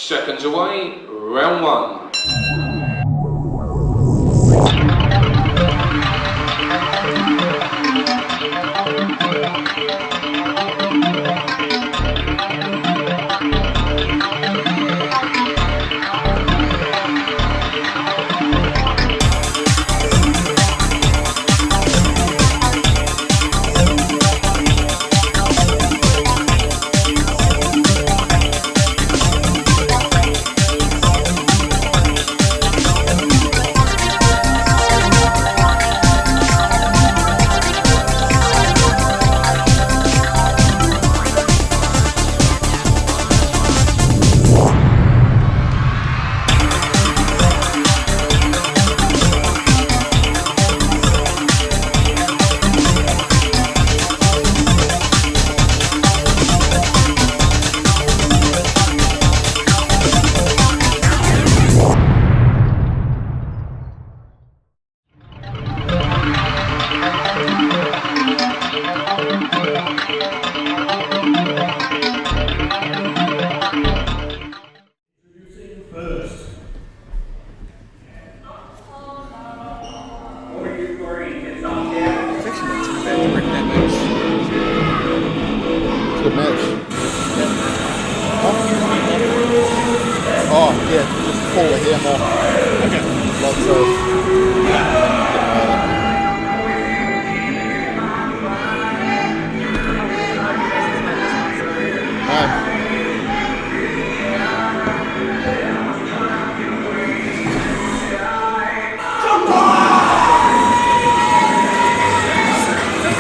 Seconds away, round one.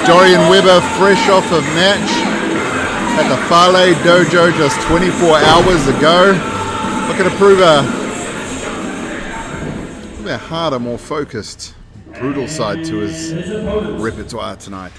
Dorian Webber fresh off a match at the Fale Dojo just 24 hours ago. Looking to prove a harder, more focused, brutal side to his repertoire tonight.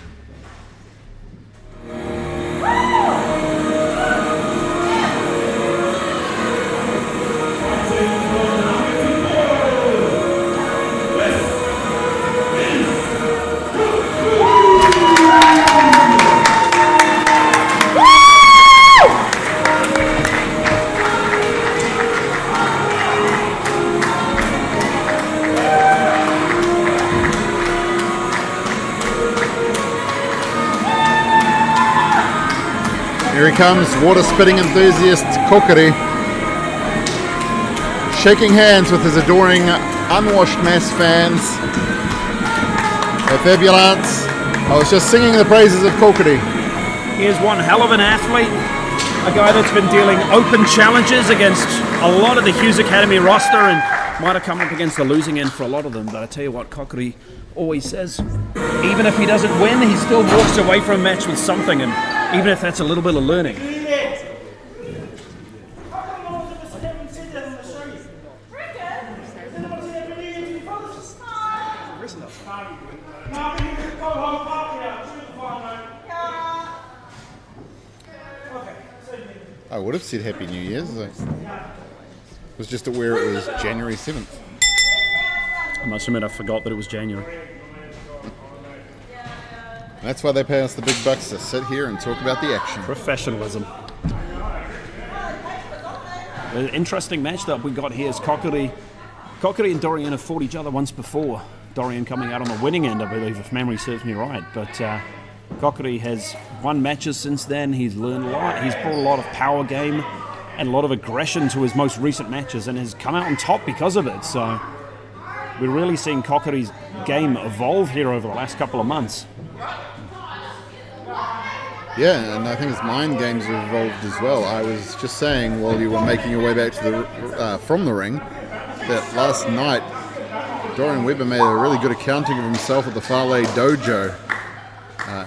Here he comes, water spitting enthusiast Kōkiri, shaking hands with his adoring unwashed mass fans. They're fabulous. I was just singing the praises of Kōkiri. He is one hell of an athlete, a guy that's been dealing open challenges against a lot of the Hughes Academy roster and might have come up against the losing end for a lot of them, but I tell you what, Kōkiri always says, even if he doesn't win, he still walks away from a match with something, and even if that's a little bit of learning. I would have said Happy New Year's. It was just aware it was January 7th. I must admit I forgot that it was January. That's why they pay us the big bucks to sit here and talk about the action. Professionalism. The interesting match that we got here is Kōkiri and Dorian have fought each other once before. Dorian coming out on the winning end, I believe, if memory serves me right. But Kōkiri has won matches since then. He's learned a lot. He's brought a lot of power game and a lot of aggression to his most recent matches and has come out on top because of it. So we're really seeing Kōkiri's game evolve here over the last couple of months. Yeah, and I think his mind games have evolved as well. I was just saying while you were making your way back to the from the ring that last night Dorian Webber made a really good accounting of himself at the Fale Dojo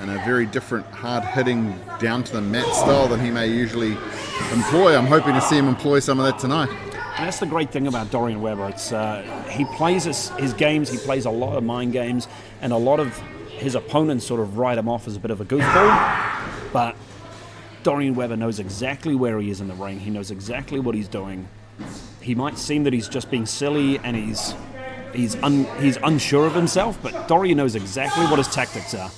in a very different, hard-hitting, down-to-the-mat style than he may usually employ. I'm hoping to see him employ some of that tonight. And that's the great thing about Dorian Webber. It's he plays his games, he plays a lot of mind games, and a lot of his opponents sort of write him off as a bit of a goofball. But Dorian Webber knows exactly where he is in the ring. He knows exactly what he's doing. He might seem that he's just being silly and he's unsure of himself, but Dorian knows exactly what his tactics are.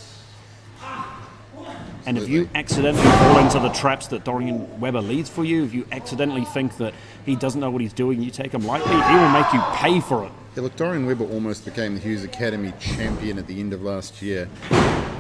And if you accidentally fall into the traps that Dorian Webber leads for you, if you accidentally think that he doesn't know what he's doing, you take him lightly, he will make you pay for it. Yeah, look, Dorian Webber almost became the Hughes Academy champion at the end of last year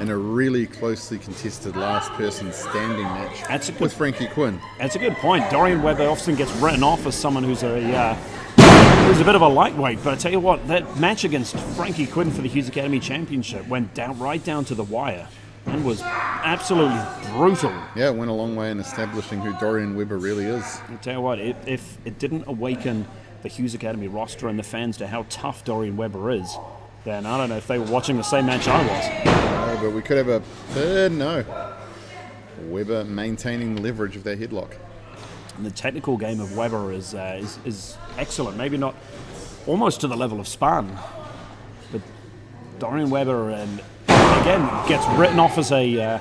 in a really closely contested last person standing match with Frankie Quinn. That's a good point. Dorian Webber often gets written off as someone who's a bit of a lightweight, but I tell you what, that match against Frankie Quinn for the Hughes Academy Championship went right down to the wire and was absolutely brutal. Yeah, it went a long way in establishing who Dorian Webber really is. I tell you what, if it didn't awaken the Hughes Academy roster and the fans to how tough Dorian Webber is, then I don't know if they were watching the same match I was. No, but we could have a third Webber maintaining the leverage of that headlock. And the technical game of Webber is excellent. Maybe not almost to the level of Spahn, but Dorian Webber, and again, gets written off as a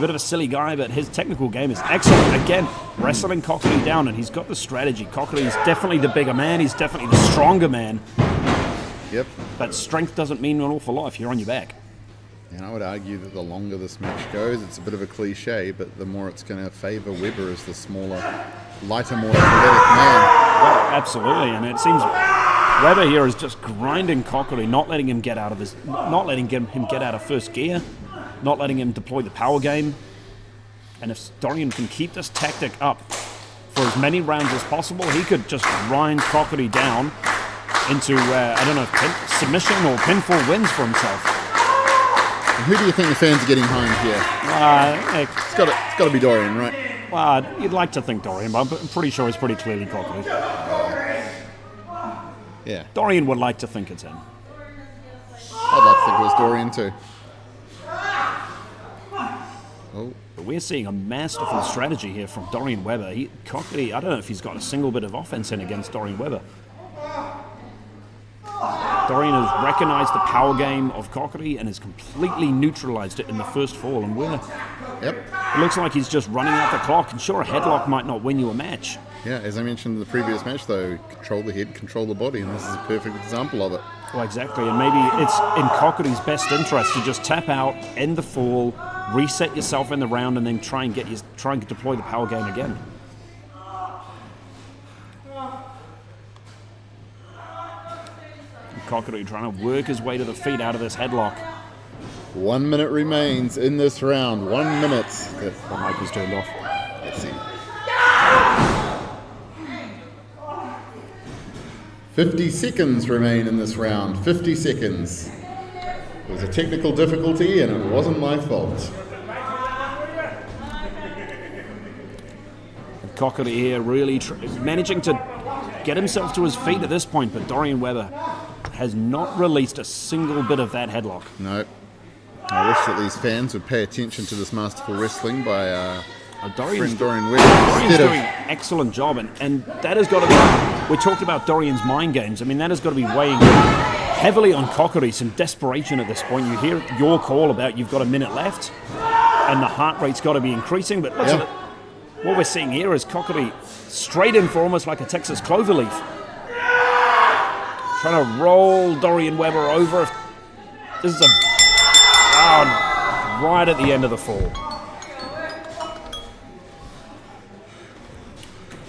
bit of a silly guy, but his technical game is excellent. Again, wrestling Cocki down, and he's got the strategy. Cocki is definitely the bigger man. He's definitely the stronger man. Yep. But strength doesn't mean an awful lot if you're on your back. And I would argue that the longer this match goes, it's a bit of a cliche, but the more it's going to favour Webber as the smaller, lighter, more athletic man. Well, absolutely, and it seems Webber here is just grinding Cocki, not letting him get out of first gear, not letting him deploy the power game. And if Dorian can keep this tactic up for as many rounds as possible, he could just grind Cocki down into, submission or pinfall wins for himself. And who do you think the fans are getting behind here? It's got to be Dorian, right? Well, you'd like to think Dorian, but I'm pretty sure it's pretty clearly Cocki. Yeah. Dorian would like to think it's him. I'd like to think it was Dorian too. Oh. But we're seeing a masterful strategy here from Dorian Webber. Cocki, I don't know if he's got a single bit of offense in against Dorian Webber. Dorian has recognized the power game of Cocki and has completely neutralized it in the first fall. And it looks like he's just running out the clock. And sure, a headlock might not win you a match. Yeah, as I mentioned in the previous match, though, control the head, control the body, and this is a perfect example of it. Well, exactly, and maybe it's in Cocki's best interest to just tap out, end the fall, reset yourself in the round, and then try and deploy the power game again. Cocki trying to work his way to the feet out of this headlock. 1 minute remains in this round. 1 minute. The mic was turned off. Let's see. 50 seconds remain in this round. 50 seconds. It was a technical difficulty and it wasn't my fault. Cocki here really managing to get himself to his feet at this point, but Dorian Webber has not released a single bit of that headlock. No. I wish that these fans would pay attention to this masterful wrestling by Dorian Webber. Dorian's doing an excellent job, and that has got to be... We talked about Dorian's mind games. I mean, that has got to be weighing heavily on Cocki. Some desperation at this point. You hear your call about you've got a minute left, and the heart rate's got to be increasing, but look at it. What we're seeing here is Cocki straight in for almost like a Texas cloverleaf. Trying to roll Dorian Webber over. This is right at the end of the fall.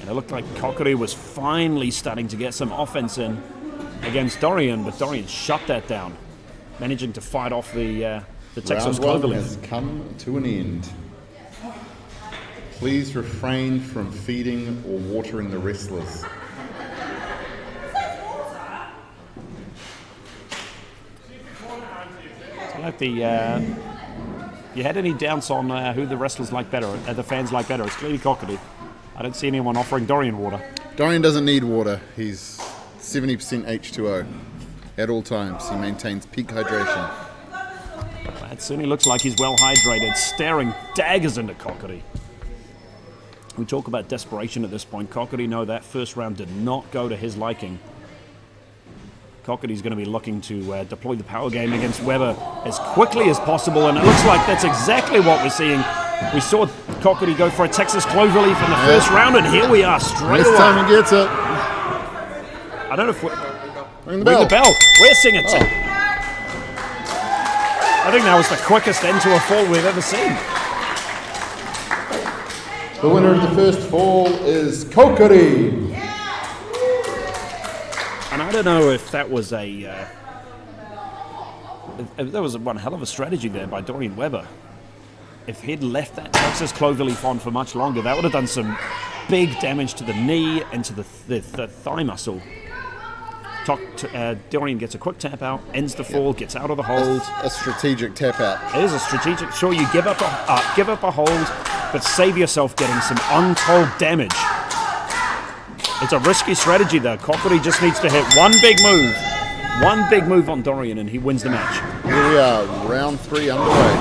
And it looked like Cocki was finally starting to get some offense in against Dorian, but Dorian shut that down, managing to fight off the Texas Round cloverleaf. one has come to an end. Please refrain from feeding or watering the wrestlers. Like you had any doubts on who the wrestlers like better, the fans like better? It's clearly Cocki. I don't see anyone offering Dorian water. Dorian doesn't need water. He's 70% H2O at all times. He maintains peak hydration. It certainly looks like he's well hydrated, staring daggers into Cocki. We talk about desperation at this point. Cocki, no, that first round did not go to his liking. Cocki's going to be looking to deploy the power game against Webber as quickly as possible, and it looks like that's exactly what we're seeing. We saw Cocki go for a Texas cloverleaf in the first round, and here we are straight away. This time he gets it. I don't know if Ring the bell. We're singing it. I think that was the quickest end to a fall we've ever seen. The winner of the first fall is Kōkiri. And I don't know if that was if there was one hell of a strategy there by Dorian Webber. If he'd left that Texas cloverleaf on for much longer, that would have done some big damage to the knee and to the thigh muscle. Dorian gets a quick tap out, ends the fall, gets out of the hold. A strategic tap out. It is a strategic. Sure, you give up a hold, but save yourself getting some untold damage. It's a risky strategy though. Kōkiri just needs to hit one big move on Dorian, and he wins the match. Here we are, round 3 underway.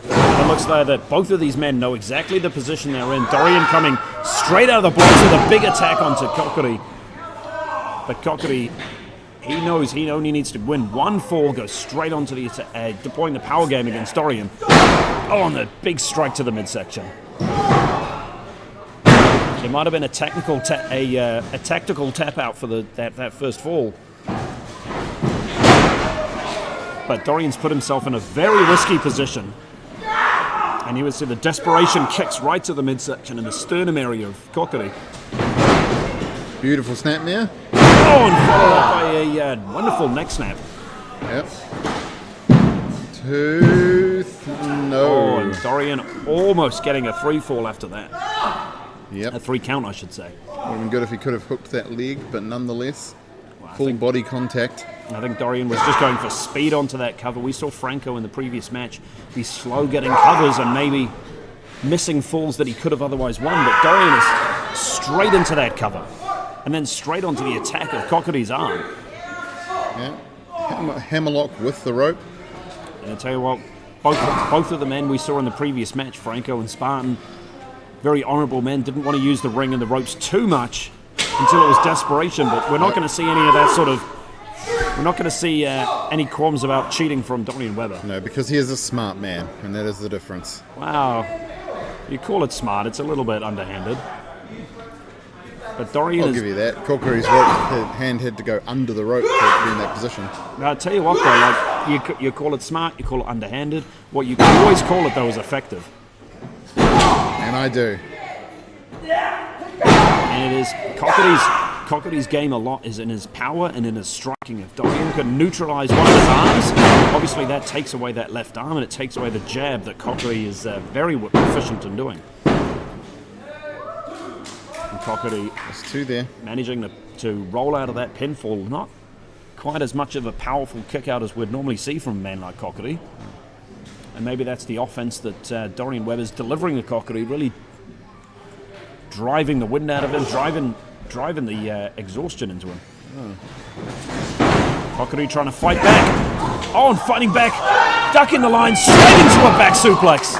It looks like that both of these men know exactly the position they're in. Dorian coming straight out of the blocks with a big attack onto Kōkiri. But Kōkiri, he knows he only needs to win one fall, go straight onto the attack, deploying the power game against Dorian. Oh, and the big strike to the midsection. It might have been a tactical tap out for that first fall. But Dorian's put himself in a very risky position. And you would see the desperation kicks right to the midsection and the sternum area of Kōkiri. Beautiful snapmare. Oh, and followed up by a wonderful neck snap. Yep. 2, no. Oh, and Dorian almost getting a 3 fall after that. Yep. A 3 count, I should say. Would have been good if he could have hooked that leg, but nonetheless, Well, full body contact. I think Dorian was just going for speed onto that cover. We saw Franco in the previous match be slow getting covers and maybe missing falls that he could have otherwise won, but Dorian is straight into that cover and then straight onto the attack of Kōkiri's arm. Yeah. Hammerlock with the rope. And I tell you what, both of the men we saw in the previous match, Franco and Spartan, very honourable men, didn't want to use the ring and the ropes too much until it was desperation, but we're not going to see any of that sort of... We're not going to see any qualms about cheating from Dorian Webber. No, because he is a smart man, and that is the difference. Wow. You call it smart, it's a little bit underhanded. But Dorian I'll give you that. Kōkiri's hand had to go under the rope to be in that position. Now, I'll tell you what, though, like, you call it smart, you call it underhanded. What you can always call it, though, is effective. And I do. And it is Kōkiri's game a lot is in his power and in his striking. If Dorian can neutralize one of his arms, obviously that takes away that left arm and it takes away the jab that Kōkiri is very efficient in doing. And Kōkiri There's 2 there. managing to roll out of that pinfall, not quite as much of a powerful kick out as we'd normally see from a man like Kōkiri. And maybe that's the offense that Dorian Webber's delivering to Kōkiri, really driving the wind out of him, driving the exhaustion into him. Kōkiri trying to fight back. Oh, and fighting back, ducking the line straight into a back suplex.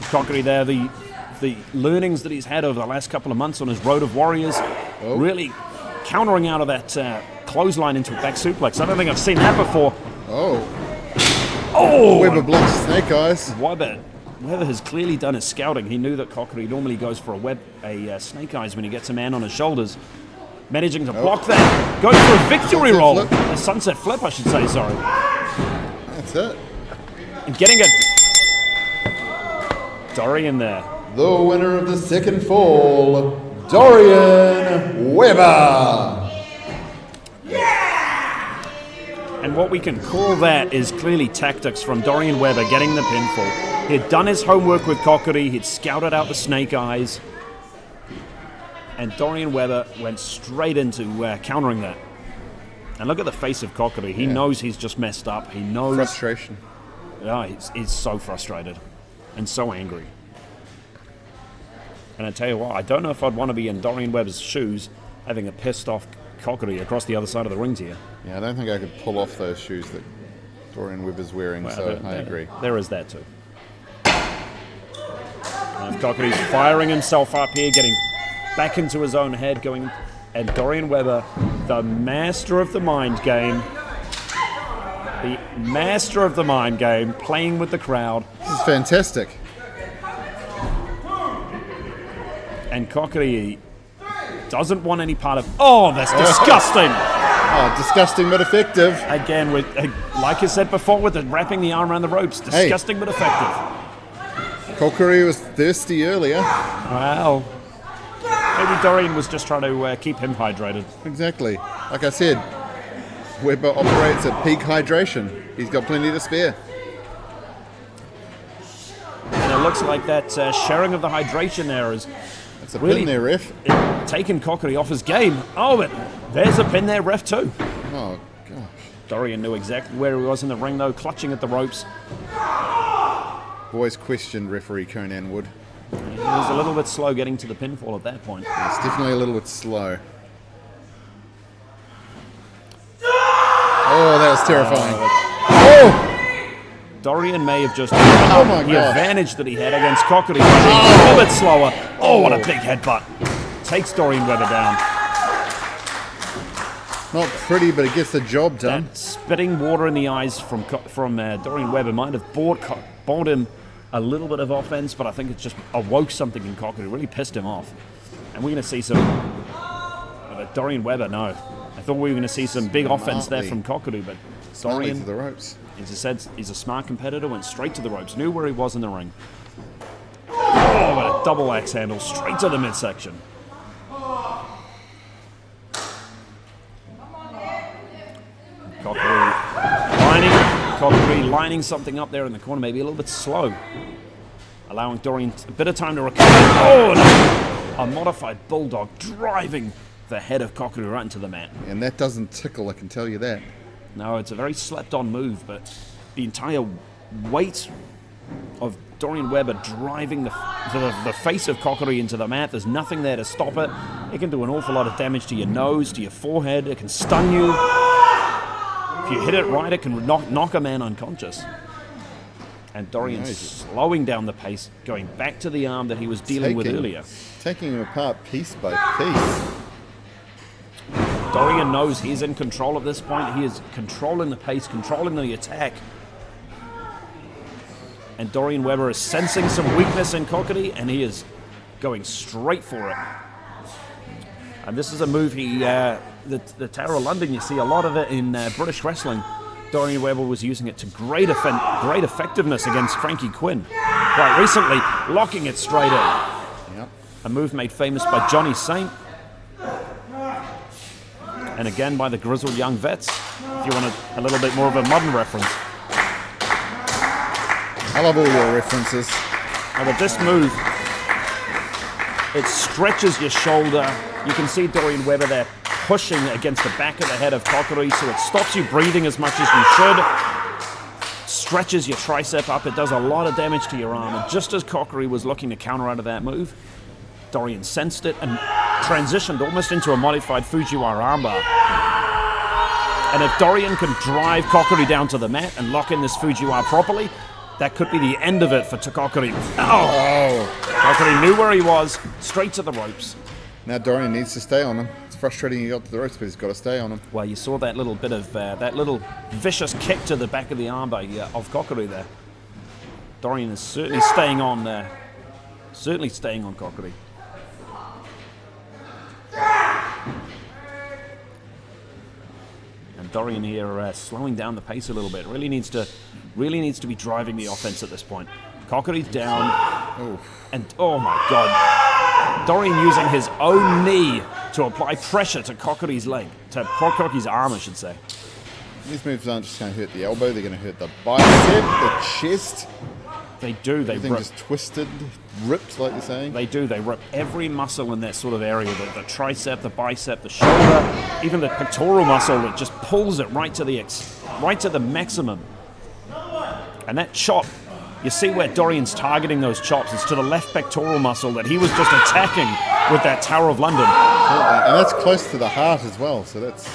Kōkiri there, the learnings that he's had over the last couple of months on his Road of Warriors, really countering out of that clothesline into a back suplex. I don't think I've seen that before. Oh. Oh! Webber blocks snake eyes. Webber has clearly done his scouting. He knew that Kōkiri normally goes for a snake eyes when he gets a man on his shoulders. Managing to block that. Going for a victory roll. Flip. A sunset flip, I should say, sorry. That's it. And getting it. Dorian there. The winner of the second fall, Dorian Webber. And what we can call that is clearly tactics from Dorian Webber getting the pinfall. He'd done his homework with Kōkiri, he'd scouted out the snake eyes, and Dorian Webber went straight into countering that. And look at the face of Kōkiri. He knows he's just messed up. He knows... Frustration. Yeah, he's so frustrated and so angry. And I tell you what, I don't know if I'd want to be in Dorian Webber's shoes having a pissed off Kōkiri across the other side of the rings here. Yeah, I don't think I could pull off those shoes that Dorian Webber's wearing, so I agree. There is that too. And Kōkiri's firing himself up here, getting back into his own head, going, and Dorian Webber, the master of the mind game, playing with the crowd. This is fantastic. And Kōkiri doesn't want any part of... Oh, that's disgusting! Oh, disgusting but effective. Again, like I said before, with wrapping the arm around the ropes, disgusting but effective. Kōkiri was thirsty earlier. Well, maybe Dorian was just trying to keep him hydrated. Exactly. Like I said, Webber operates at peak hydration. He's got plenty to spare. And it looks like that sharing of the hydration there is That's a really pin there, ref. taking Kōkiri off his game. Oh, but there's a pin there, ref, too. Oh, gosh. Dorian knew exactly where he was in the ring, though, clutching at the ropes. Always questioned referee Conan Wood. He was a little bit slow getting to the pinfall at that point. It's definitely a little bit slow. Oh, that was terrifying. Oh! Dorian may have just Oh my the God. advantage that he had against Kōkiri, a little bit slower. Oh, what a big headbutt. Takes Dorian Webber down. Not pretty, but it gets the job done. That spitting water in the eyes from Dorian Webber might have bought him a little bit of offense, but I think it just awoke something in Kōkiri, really pissed him off. And we're going to see some... Dorian Webber, no. I thought we were going to see some big offense there from Kōkiri, but Smartly to Dorian, the ropes. as I said, he's a smart competitor, went straight to the ropes, knew where he was in the ring. Oh, what a double axe handle, straight to the midsection. Kōkiri lining something up there in the corner, maybe a little bit slow, allowing Dorian a bit of time to recover. Oh, no. A modified bulldog driving the head of Kōkiri right into the mat. And that doesn't tickle, I can tell you that. No, it's a very slept-on move, but the entire weight of Dorian Webber driving the face of Kōkiri into the mat, there's nothing there to stop it. It can do an awful lot of damage to your nose, to your forehead, it can stun you. If you hit it right, it can knock a man unconscious. And Dorian's slowing down the pace, going back to the arm that he was dealing with earlier. Taking him apart piece by piece. Dorian knows he's in control at this point. He is controlling the pace, controlling the attack. And Dorian Webber is sensing some weakness in Kōkiri, and he is going straight for it. And this is a move the Tower of London, you see a lot of it in British wrestling. Dorian Webber was using it to great effectiveness against Frankie Quinn. Quite recently, locking it straight in. Yep. A move made famous by Johnny Saint. And again by the grizzled young vets, if you want a little bit more of a modern reference. I love all your references. Now with this move, it stretches your shoulder. You can see Dorian Webber there pushing against the back of the head of Kōkiri, so it stops you breathing as much as you should. Stretches your tricep up. It does a lot of damage to your arm. And just as Kōkiri was looking to counter out of that move, Dorian sensed it and transitioned almost into a modified Fujiwara armbar. And if Dorian can drive Kōkiri down to the mat and lock in this Fujiwara properly, that could be the end of it for Kōkiri. Oh! Kōkiri knew where he was, straight to the ropes. Now Dorian needs to stay on him. It's frustrating he got to the ropes, but he's got to stay on him. Well, you saw that little bit of, that little vicious kick to the back of the armbar of Kōkiri there. Dorian is certainly staying on Kōkiri. And Dorian here slowing down the pace a little bit. Really needs to be driving the offense at this point. Kōkiri's down. Oof. And oh my God. Dorian using his own knee to apply pressure to Kōkiri's leg. To Kōkiri's arm, I should say. These moves aren't just going to hurt the elbow, they're going to hurt the bicep, the chest. They do. They Everything rip. just twisted, ripped, like you're saying. They do. They rip every muscle in that sort of area. The tricep, the bicep, the shoulder, even the pectoral muscle. It just pulls it right to the maximum. And that chop, you see where Dorian's targeting those chops. It's to the left pectoral muscle that he was just attacking with that Tower of London. And that's close to the heart as well, so that's...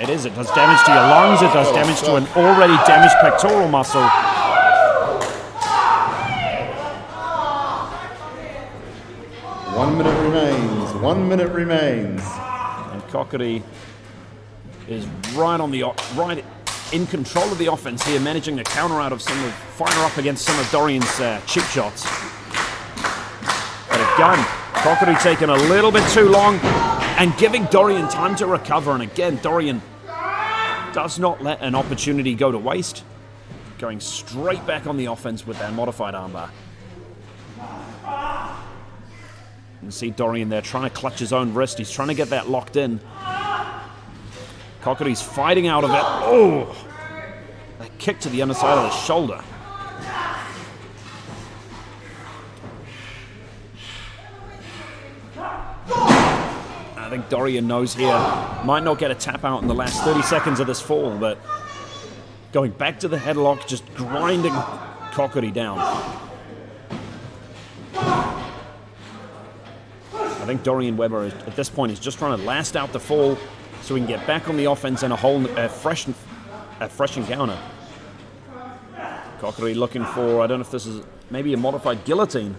It is. It does damage to your lungs. It does damage to an already damaged pectoral muscle. 1 minute remains. 1 minute remains. And Kōkiri is right in control of the offense here, managing to counter out of fire up against some of Dorian's cheap shots. But again, Kōkiri taking a little bit too long and giving Dorian time to recover. And again, Dorian does not let an opportunity go to waste, going straight back on the offense with that modified armbar. can see Dorian there trying to clutch his own wrist. He's trying to get that locked in. Kōkiri's fighting out of it. Oh! That kick to the underside of the shoulder. I think Dorian knows here. Might not get a tap out in the last 30 seconds of this fall, but going back to the headlock, just grinding Kōkiri down. I think Dorian Webber at this point is just trying to last out the fall so he can get back on the offense and a fresh encounter. Kōkiri looking for, I don't know if this is maybe a modified guillotine.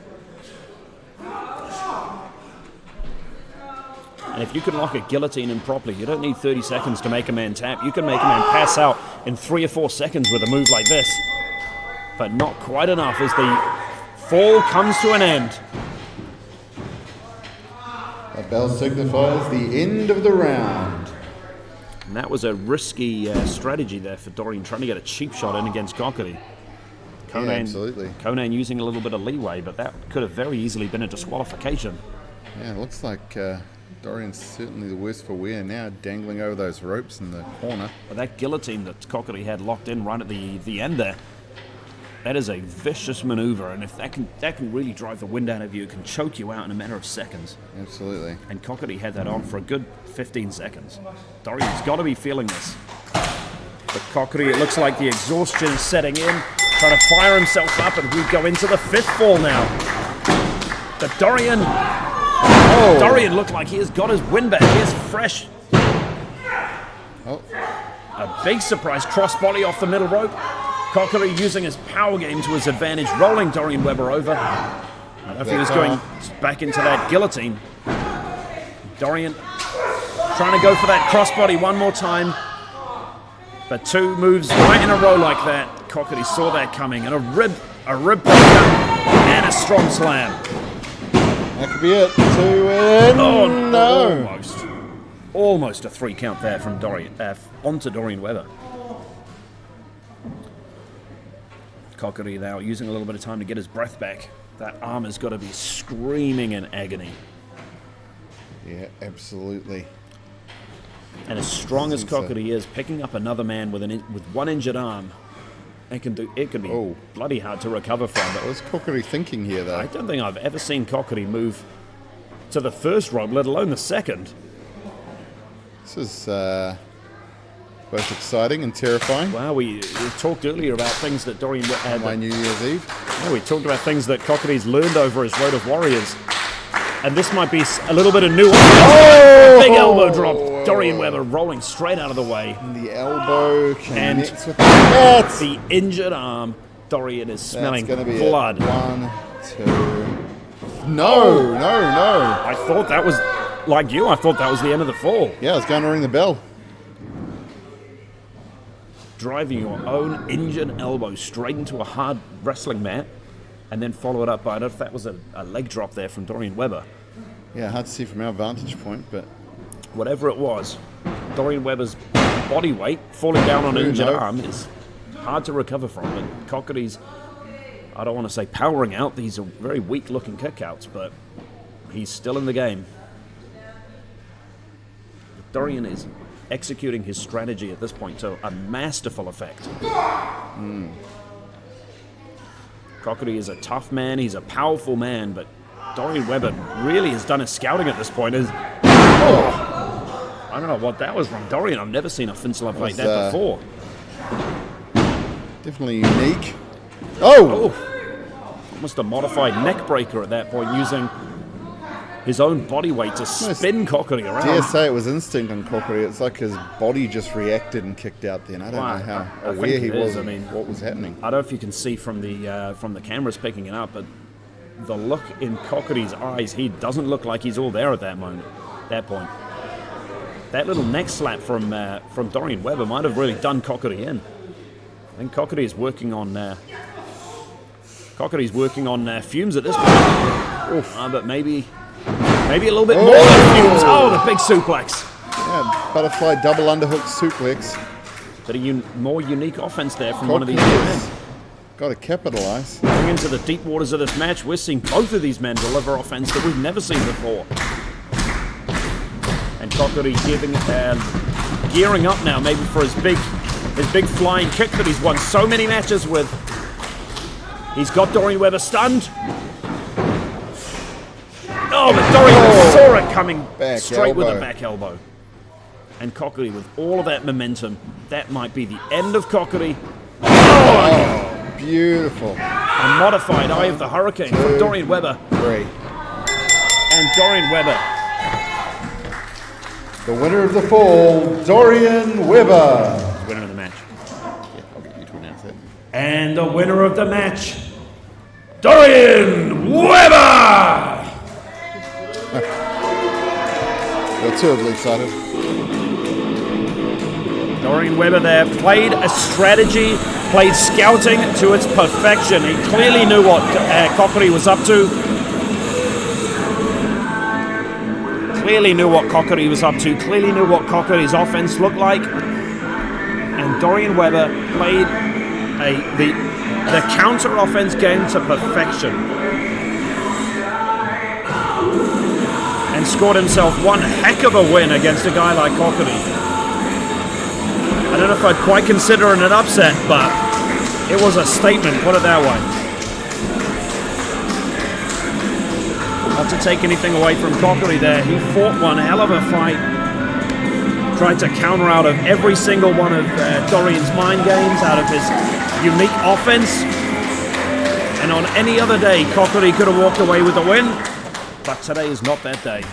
And if you can lock a guillotine in properly, you don't need 30 seconds to make a man tap. You can make a man pass out in 3 or 4 seconds with a move like this. But not quite enough as the fall comes to an end. That bell signifies the end of the round. And that was a risky strategy there for Dorian, trying to get a cheap shot in against Kōkiri. Yeah, absolutely. Conan using a little bit of leeway, but that could have very easily been a disqualification. Yeah, it looks like Dorian's certainly the worse for wear now, dangling over those ropes in the corner. But that guillotine that Kōkiri had locked in right at the end there, that is a vicious maneuver, and if that can really drive the wind out of you, it can choke you out in a matter of seconds. Absolutely. And Kōkiri had that on for a good 15 seconds. Dorian's got to be feeling this. But Kōkiri, it looks like the exhaustion is setting in, trying to fire himself up, and we go into the 5th fall now. But Dorian looked like he has got his wind back. He is fresh. Oh. A big surprise crossbody off the middle rope. Kōkiri using his power game to his advantage, rolling Dorian Webber over. I don't know if he was going back into that guillotine. Dorian trying to go for that crossbody one more time. But 2 moves right in a row like that. Kōkiri saw that coming, and a rib breaker and a strong slam. That could be it. 2 in. Oh no! Almost a 3 count there from Dorian onto Dorian Webber. Kōkiri now using a little bit of time to get his breath back. That arm has got to be screaming in agony. Yeah, absolutely. And as strong as Kōkiri is, picking up another man with one injured arm, it can be bloody hard to recover from. What was Kōkiri thinking here, though? I don't think I've ever seen Kōkiri move to the first rope, let alone the second. This is both exciting and terrifying. Wow, we talked earlier about things that Dorian had. My New Year's Eve. Yeah, we talked about things that Kōkiri's learned over his Road of Warriors. And this might be a little bit of new. Big elbow drop. Dorian Webber rolling straight out of the way. And the elbow connects with the bat. The injured arm. Dorian is smelling blood. 1, 2. No. I thought that was, like you, I thought that was the end of the fall. Yeah, I was going to ring the bell. Driving your own injured elbow straight into a hard wrestling mat, and then follow it up by, I don't know if that was a leg drop there from Dorian Webber. Yeah, hard to see from our vantage point, but whatever it was, Dorian Webber's body weight falling down on an injured arm is hard to recover from. And Kōkiri's, I don't want to say powering out, these are very weak-looking kickouts, but he's still in the game. Dorian is executing his strategy at this point to a masterful effect. Kōkiri is a tough man, he's a powerful man, but Dorian Webber really has done his scouting at this point. I don't know what that was from Dorian. I've never seen a fin slap like that before. Definitely unique. Oh! Almost a modified neck breaker at that point, using his own body weight to spin Kōkiri around. Dare say it was instinct on Kōkiri. It's like his body just reacted and kicked out then. I don't know how aware he was of what was happening. I don't know if you can see from the cameras picking it up, but the look in Kōkiri's eyes, he doesn't look like he's all there at that point. That little neck slap from Dorian Webber might have really done Kōkiri in. I think Kōkiri is working on fumes at this point. But maybe a little bit more than fumes. Oh, the big suplex. Yeah, butterfly double underhook suplex. But a more unique offense there from one of these men. Got to capitalise. Going into the deep waters of this match, we're seeing both of these men deliver offense that we've never seen before. And Kōkiri gearing up now, maybe for his big flying kick that he's won so many matches with. He's got Dorian Webber stunned. Oh, but Dorian saw it coming straight with a back elbow. And Kōkiri with all of that momentum, that might be the end of Kōkiri. Oh, beautiful. A modified Eye of the Hurricane from Dorian Webber. 3. And Dorian Webber. The winner of the fall, Dorian Webber. Winner of the match. Yeah, I'll get you to announce it. And the winner of the match, Dorian Webber! You're terribly excited. Dorian Webber there played a strategy, played scouting to its perfection. He clearly knew what Kōkiri was up to. Clearly knew what Kōkiri was up to. Clearly knew what Kōkiri's offense looked like. And Dorian Webber played the counter offense game to perfection. And scored himself one heck of a win against a guy like Kōkiri. I don't know if I'd quite consider it an upset, but it was a statement, put it that way. Not to take anything away from Kōkiri there, he fought one hell of a fight. Tried to counter out of every single one of Dorian's mind games, out of his unique offense. And on any other day, Kōkiri could have walked away with the win, but today is not that day.